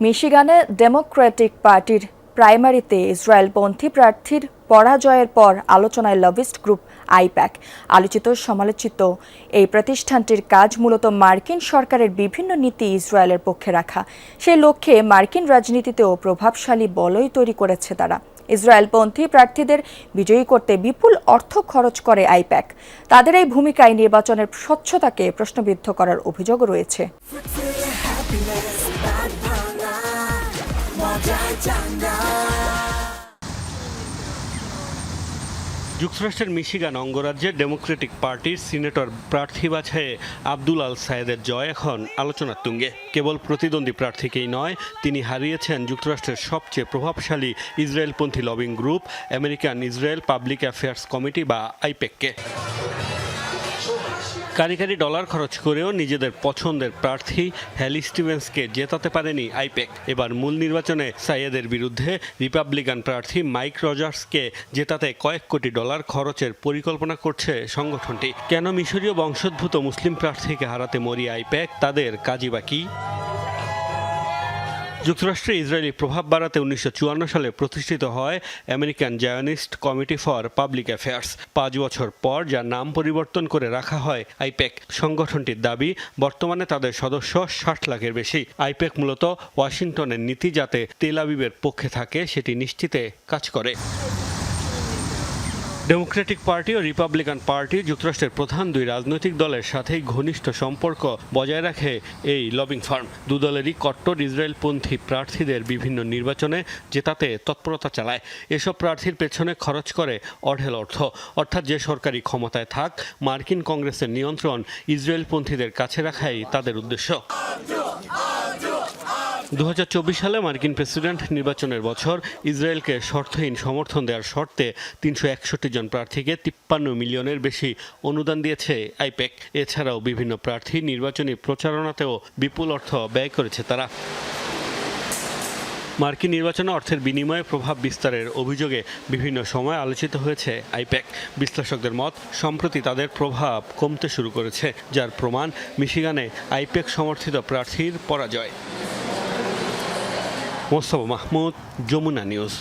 মিশিগানে Democratic পার্টির প্রাইমারিতে ইসরায়েলপন্থী প্রার্থীর পরাজয়ের পর আলোচনায় লবিস্ট গ্রুপ আইপ্যাক। আলোচিত সমালোচিত এই প্রতিষ্ঠানটির কাজ মূলত মার্কিন সরকারের বিভিন্ন নীতি ইসরায়েলের পক্ষে রাখা। সেই লক্ষ্যে মার্কিন রাজনীতিতেও প্রভাবশালী বলয় তৈরি করেছে তারা। ইসরায়েলপন্থী প্রার্থীদের বিজয়ী করতে বিপুল অর্থ খরচ করে আইপ্যাক। তাদের এই ভূমিকায় নির্বাচনের স্বচ্ছতাকে প্রশ্নবিদ্ধ করার অভিযোগ রয়েছে। যুক্তরাষ্ট্রের মিশিগান অঙ্গরাজ্যের ডেমোক্রেটিক পার্টির সিনেটর প্রার্থী বাছাইয়ে আব্দুল আল সায়েদের জয় এখন আলোচনার তুঙ্গে। কেবল প্রতিদ্বন্দ্বী প্রার্থীকেই নয়, তিনি হারিয়েছেন যুক্তরাষ্ট্রের সবচেয়ে প্রভাবশালী ইসরায়েলপন্থী lobbying group American Israel Public Affairs Committee বা আইপ্যাককে। কারিগরি ডলার খরচ করেও নিজেদের পছন্দের প্রার্থী হ্যালি স্টিভেন্সকে জেতাতে পারেনি আইপ্যাক। এবার মূল নির্বাচনে সাইয়েদের বিরুদ্ধে রিপাবলিকান প্রার্থী মাইক রজার্সকে জেতাতে কয়েক কোটি ডলার খরচের পরিকল্পনা করছে সংগঠনটি। কেন মিশরীয় বংশোদ্ভূত মুসলিম প্রার্থীকে হারাতে মরিয়া আইপ্যাক, তাদের কাজই বা কি? যুক্তরাষ্ট্রে ইসরায়েলি প্রভাব বাড়াতে 1954 সালে প্রতিষ্ঠিত হয় American Zionist committee for public affairs. 5 বছর পর যার নাম পরিবর্তন করে রাখা হয় আইপ্যাক। সংগঠনটির দাবি, বর্তমানে তাদের সদস্য 60 লাখের বেশি। আইপ্যাক মূলত ওয়াশিংটনের নীতি যাতে তেল আবিবের পক্ষে থাকে সেটি নিশ্চিতে কাজ করে। ডেমোক্রেটিক পার্টি ও রিপাবলিকান পার্টি যুক্তরাষ্ট্রের প্রধান দুই রাজনৈতিক দলের সাথেই ঘনিষ্ঠ সম্পর্ক বজায় রাখে এই লবিং ফার্ম। দুদলেরই কট্টর ইসরায়েলপন্থী প্রার্থীদের বিভিন্ন নির্বাচনে জেতাতে তৎপরতা চালায়। এসব প্রার্থীর পেছনে খরচ করে অঢেল অর্থ। অর্থাৎ যে সরকারি ক্ষমতায় থাক, মার্কিন কংগ্রেসের নিয়ন্ত্রণ ইসরায়েলপন্থীদের কাছে রাখাই তাদের উদ্দেশ্য। 2024 সালে মার্কিন প্রেসিডেন্ট নির্বাচনের বছর ইসরায়েলকে শর্তহীন সমর্থন দেওয়ার শর্তে 361 জন প্রার্থীকে 53 মিলিয়নের বেশি অনুদান দিয়েছে আইপ্যাক। এছাড়াও বিভিন্ন প্রার্থী নির্বাচনী প্রচারণাতেও বিপুল অর্থ ব্যয় করেছে তারা। মার্কিন নির্বাচনে অর্থের বিনিময়ে প্রভাব বিস্তারের অভিযোগে বিভিন্ন সময় আলোচিত হয়েছে আইপ্যাক। বিশ্লেষকদের মত, সম্প্রতি তাদের প্রভাব কমতে শুরু করেছে, যার প্রমাণ মিশিগানে আইপ্যাক সমর্থিত প্রার্থীর পরাজয়। মোস্তফা মাহমুদ, যমুনা নিউজ।